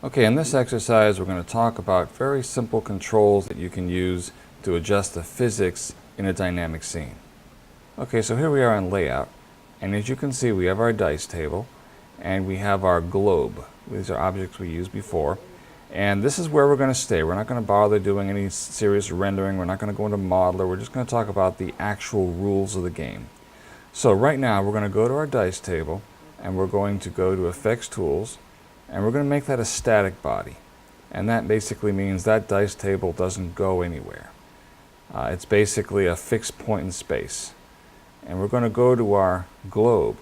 Okay, in this exercise we're going to talk about very simple controls that you can use to adjust the physics in a dynamic scene. Okay, so here we are on layout, and as you can see we have our dice table and we have our globe. These are objects we used before, and this is where we're going to stay. We're not going to bother doing any serious rendering. We're not going to go into modeler. We're just going to talk about the actual rules of the game. So right now we're going to go to our dice table and we're going to go to Effects Tools, and we're going to make that a static body. And that basically means that dice table doesn't go anywhere. It's basically a fixed point in space. And we're going to go to our globe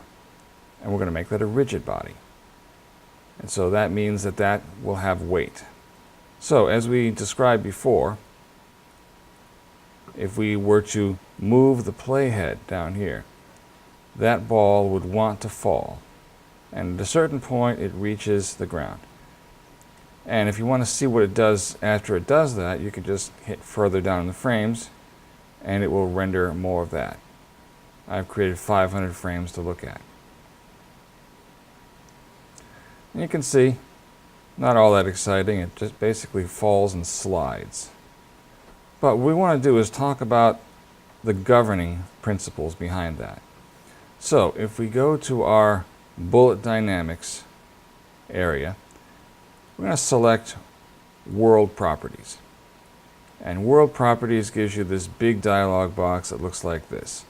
and we're going to make that a rigid body. And so that means that that will have weight. So as we described before, if we were to move the playhead down here, that ball would want to fall. And at a certain point it reaches the ground. And if you want to see what it does after it does that, you can just hit further down in the frames and it will render more of that. I've created 500 frames to look at. And you can see, not all that exciting, it just basically falls and slides. But what we want to do is talk about the governing principles behind that. So if we go to our bullet dynamics area, we're going to select world properties. And world properties gives you this big dialog box that looks like this.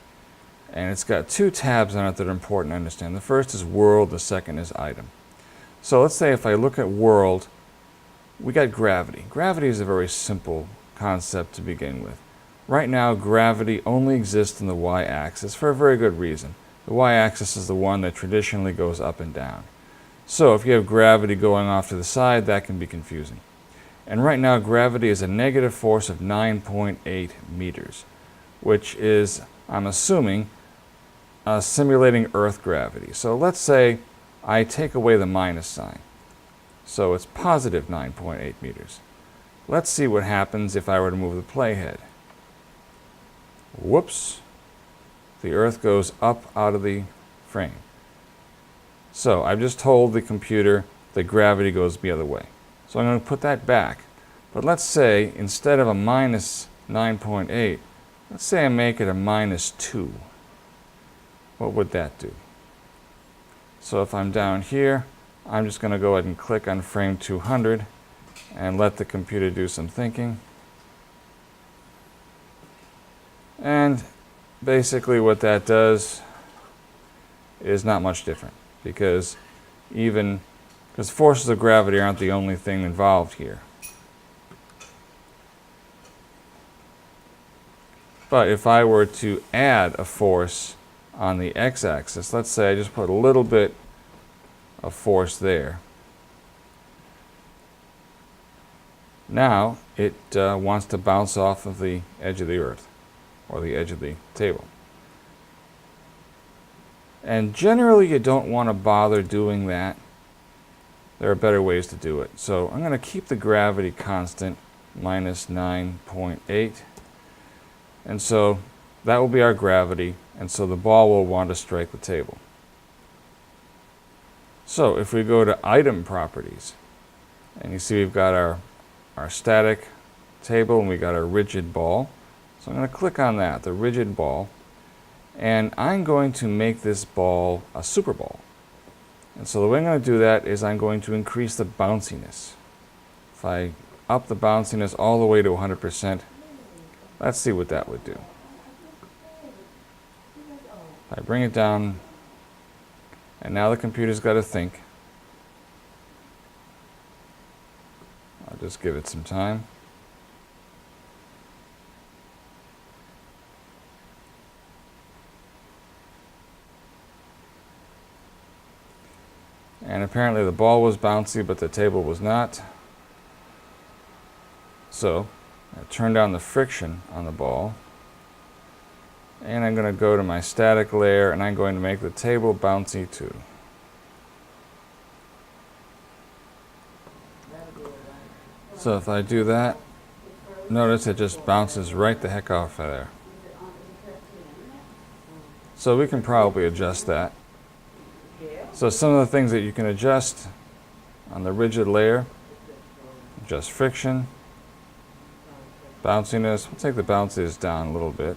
And it's got two tabs on it that are important to understand. The first is world, the second is item. So let's say if I look at world, we got gravity. Gravity is a very simple concept to begin with. Right now gravity only exists in the y-axis for a very good reason. The y-axis is the one that traditionally goes up and down. So if you have gravity going off to the side, that can be confusing. And right now gravity is a negative force of 9.8 meters, which is, I'm assuming, simulating Earth gravity. So let's say I take away the minus sign. So it's positive 9.8 meters. Let's see what happens if I were to move the playhead. Whoops. The Earth goes up out of the frame. So I've just told the computer that gravity goes the other way. So I'm going to put that back. But let's say instead of a minus 9.8, let's say I make it a minus 2. What would that do? So if I'm down here, I'm just going to go ahead and click on frame 200 and let the computer do some thinking. And basically what that does is not much different, because forces of gravity aren't the only thing involved here. But if I were to add a force on the x-axis, let's say I just put a little bit of force there. Now it wants to bounce off of the edge of the Earth, or the edge of the table. And generally you don't want to bother doing that. There are better ways to do it. So I'm going to keep the gravity constant, minus 9.8. And so that will be our gravity, and so the ball will want to strike the table. So if we go to item properties, and you see we've got our static table and we got our rigid ball. So I'm going to click on that, the rigid ball, and I'm going to make this ball a super ball. And so the way I'm going to do that is I'm going to increase the bounciness. If I up the bounciness all the way to 100%, let's see what that would do. If I bring it down, and now the computer's got to think. I'll just give it some time. And apparently the ball was bouncy, but the table was not. So I turn down the friction on the ball. And I'm going to go to my static layer and I'm going to make the table bouncy too. So if I do that, notice it just bounces right the heck off of there. So we can probably adjust that. So some of the things that you can adjust on the rigid layer Adjust friction. Bounciness, we'll take the bounciness down a little bit.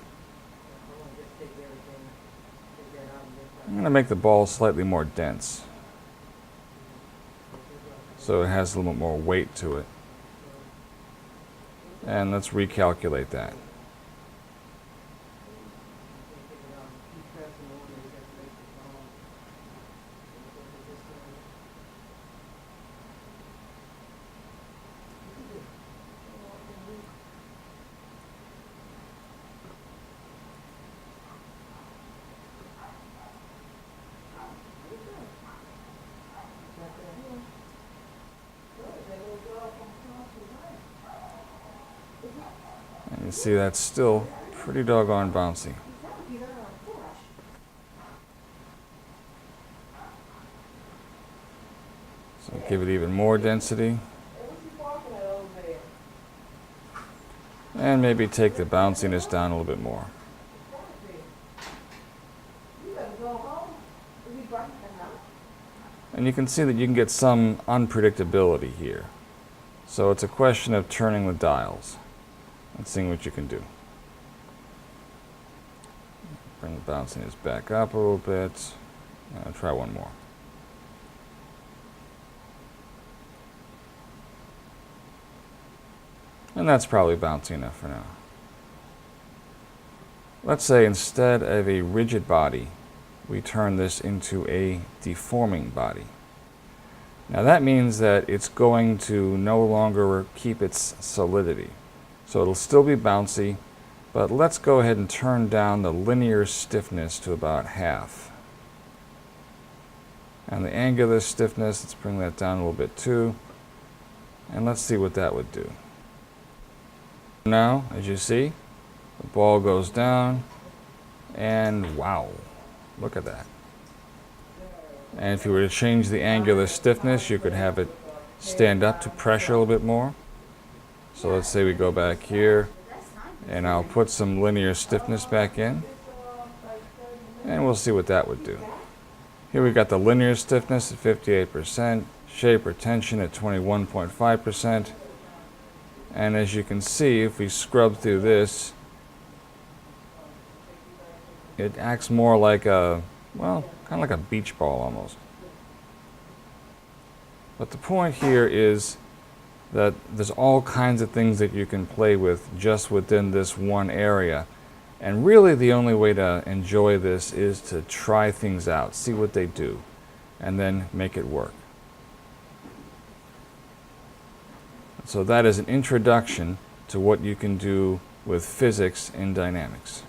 I'm going to make the ball slightly more dense, so it has a little bit more weight to it. And let's recalculate that. And you see that's still pretty doggone bouncy. So give it even more density. And maybe take the bounciness down a little bit more. And you can see that you can get some unpredictability here. So it's a question of turning the dials and seeing what you can do. Bring the bounciness back up a little bit. I'll try one more. And that's probably bouncy enough for now. Let's say instead of a rigid body, we turn this into a deforming body. Now that means that it's going to no longer keep its solidity. So it'll still be bouncy, but let's go ahead and turn down the linear stiffness to about half. And the angular stiffness, let's bring that down a little bit too. And let's see what that would do. Now, as you see, the ball goes down, and wow, look at that. And if you were to change the angular stiffness, you could have it stand up to pressure a little bit more. So let's say we go back here, and I'll put some linear stiffness back in, and we'll see what that would do. Here we've got the linear stiffness at 58%, shape or tension at 21.5%. And as you can see, if we scrub through this, it acts more like a, well, kind of like a beach ball almost. But the point here is that there's all kinds of things that you can play with just within this one area. And really the only way to enjoy this is to try things out, see what they do, and then make it work. So that is an introduction to what you can do with physics in dynamics.